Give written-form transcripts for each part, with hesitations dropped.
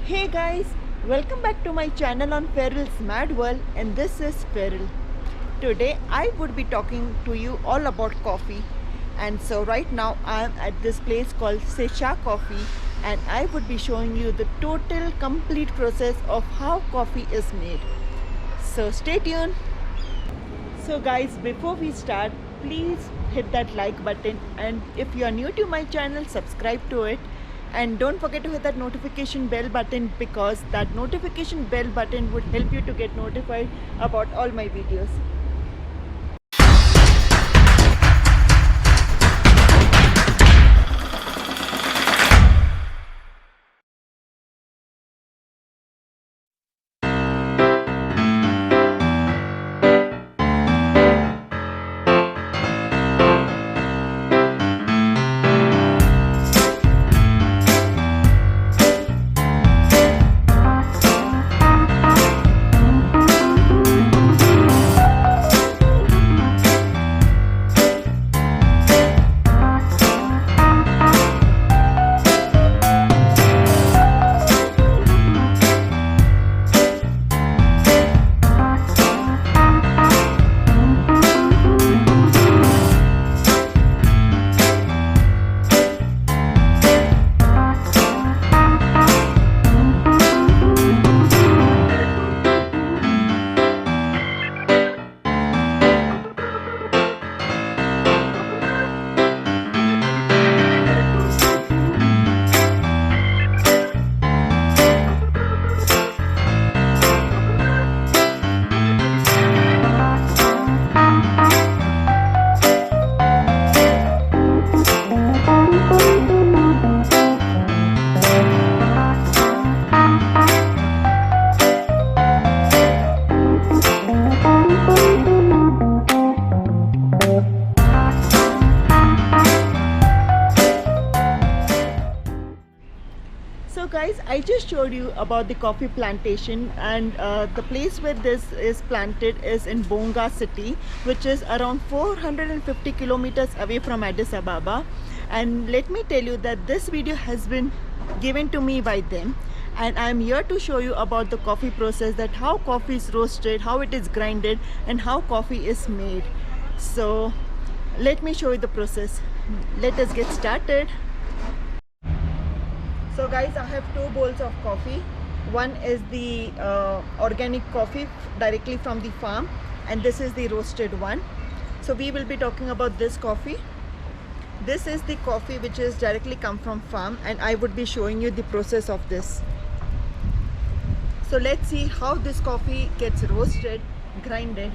Hey guys, welcome back to my channel on Feral's Mad World, and this is Feral. Today I would be talking to you all about coffee, and so right now I am at this place called Secha Coffee, and I would be showing you the total complete process of how coffee is made. So stay tuned. So guys, before we start, please hit that like button, and if you are new to my channel, subscribe to it, and don't forget to hit that notification bell button, because that notification bell button would help you to get notified about all my videos. So guys, I just showed you about the coffee plantation, and the place where this is planted is in Bonga city, which is around 450 kilometers away from Addis Ababa. And let me tell you that this video has been given to me by them, and I'm here to show you about the coffee process, that how coffee is roasted, how it is grinded, and how coffee is made. So let me show you the process. Let us get started. So guys, I have two bowls of coffee. One is the organic coffee directly from the farm, and this is the roasted one. So we will be talking about this coffee. This is the coffee which is directly come from farm, and I would be showing you the process of this. So let's see how this coffee gets roasted, grinded.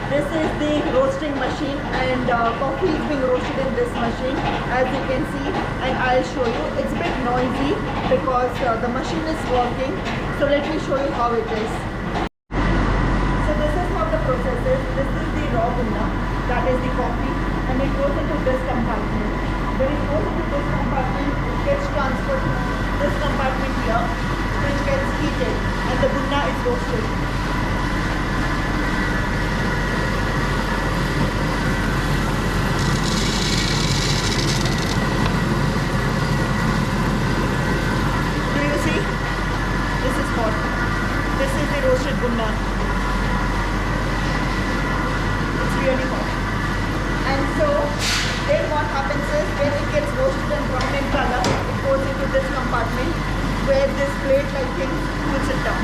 This is the roasting machine, and coffee is being roasted in this machine, as you can see, and I'll show you. It's a bit noisy because the machine is working, so let me show you how it is. So this is how the process is. This is the raw gunna, that is the coffee, and it goes into this compartment. When it goes into this compartment, it gets transferred to this compartment here, which gets heated, and the gunna is roasted. This is the roasted gunna. It's really hot. And so then what happens is, when it gets roasted and brown in color, it goes into this compartment where this plate like thing puts it down.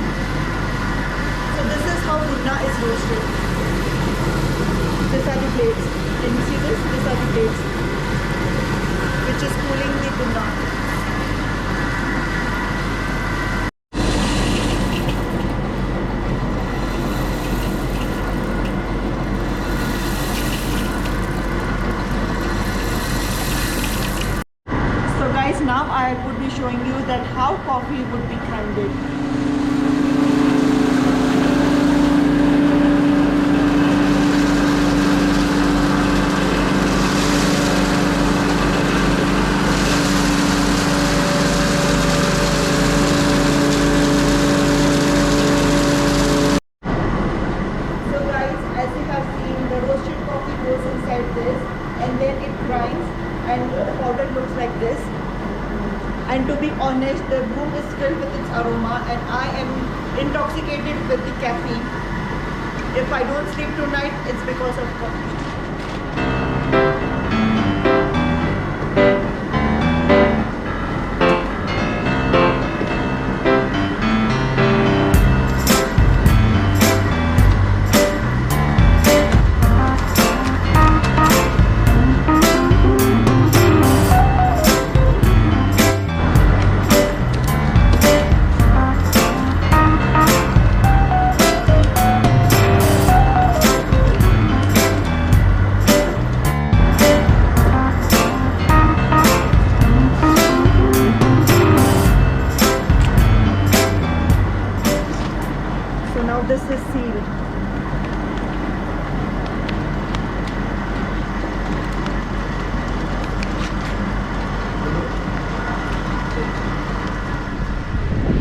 So this is how gunna is roasted. These are the plates. Can you see this? These are the plates which is cooling the gunna. Now I would be showing you that how coffee would be grinded. and the powder looks like this. And to be honest, the room is filled with its aroma and I am intoxicated with the caffeine. If I don't sleep tonight, it's because of coffee. So now this is sealed.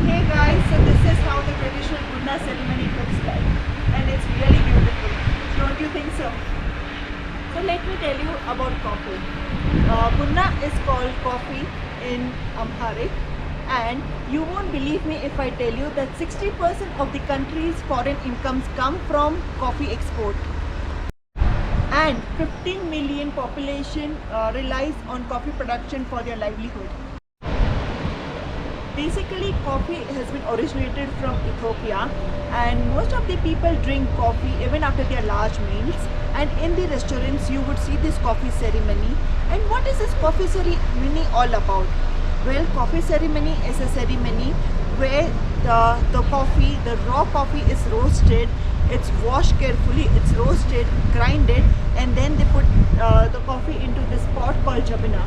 Hey guys, so this is how the traditional Bunna ceremony looks like, and it's really beautiful. Don't you think so? So let me tell you about coffee. Bunna is called coffee in Amharic, and you won't believe me if I tell you that 60% of the country's foreign incomes come from coffee export, and 15 million population relies on coffee production for their livelihood. Basically, coffee has been originated from Ethiopia, and most of the people drink coffee even after their large meals. And in the restaurants, you would see this coffee ceremony. And what is this coffee ceremony all about? Well, coffee ceremony is a ceremony where the coffee, the raw coffee is roasted. It's washed carefully, it's roasted, grinded, and then they put the coffee into this pot called jabana.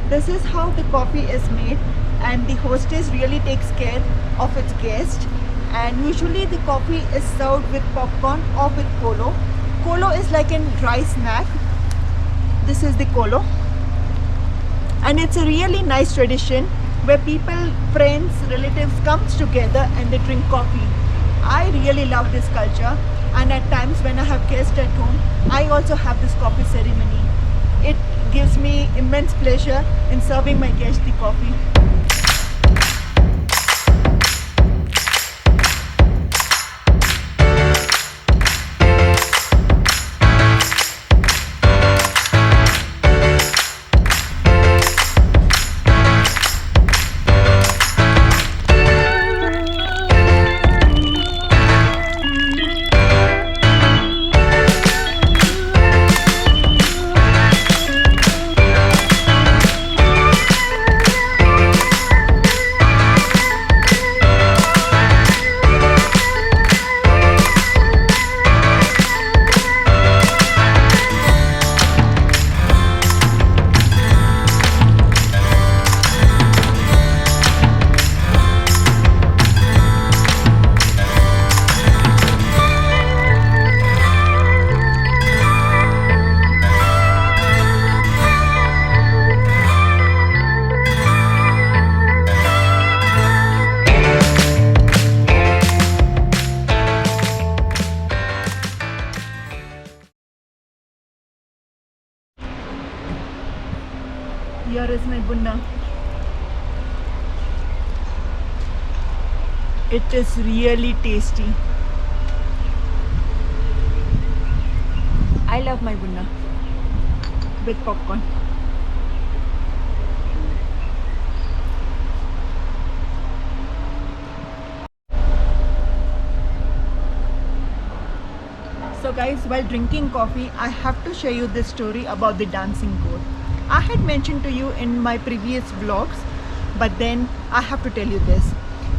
This is how the coffee is made, and the hostess really takes care of its guest. And usually the coffee is served with popcorn or with kolo. Kolo is like a dry snack. This is the kolo, and it's a really nice tradition where people, friends, relatives comes together and they drink coffee. I really love this culture, and at times when I have guests at home, I also have this coffee ceremony. It gives me immense pleasure in serving my guests the coffee. Here is my bunna. It is really tasty. I love my bunna with popcorn. So guys, while drinking coffee, I have to share you this story about the dancing goat. I had mentioned to you in my previous vlogs, but then I have to tell you this.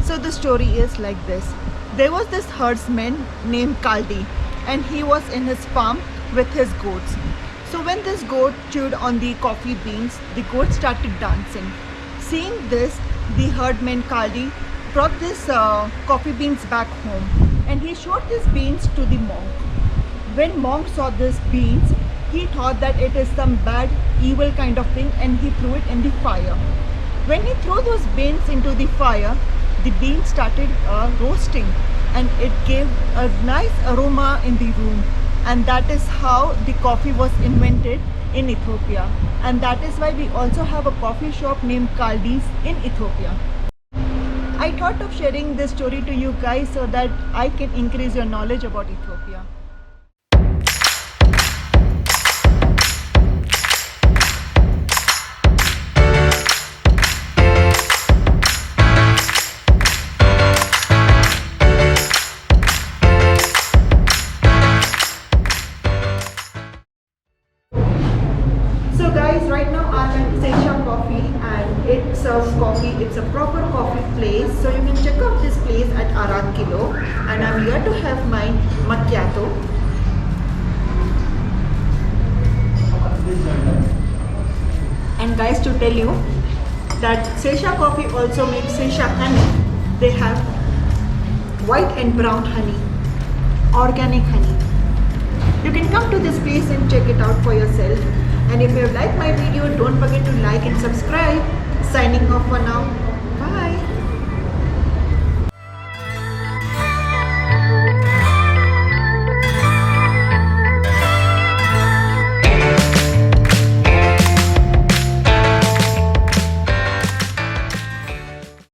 So the story is like this. There was this herdsman named Kaldi, and he was in his farm with his goats. So when this goat chewed on the coffee beans, the goat started dancing. Seeing this, the herdman Kaldi brought this coffee beans back home, and he showed these beans to the monk. When monk saw these beans, he thought that it is some bad, evil kind of thing, and he threw it in the fire. When he threw those beans into the fire, the beans started roasting, and it gave a nice aroma in the room. And that is how the coffee was invented in Ethiopia, and that is why we also have a coffee shop named Kaldi's in Ethiopia. I thought of sharing this story to you guys so that I can increase your knowledge about Ethiopia. So guys, right now I'm at Seisha Coffee and it serves coffee. It's a proper coffee place. So you can check out this place at Arat Kilo, and I'm here to have my macchiato. And guys, to tell you that Seisha Coffee also makes Seisha honey. They have white and brown honey, organic honey. You can come to this place and check it out for yourself. And if you like my video, don't forget to like and subscribe. Signing off for now. Bye.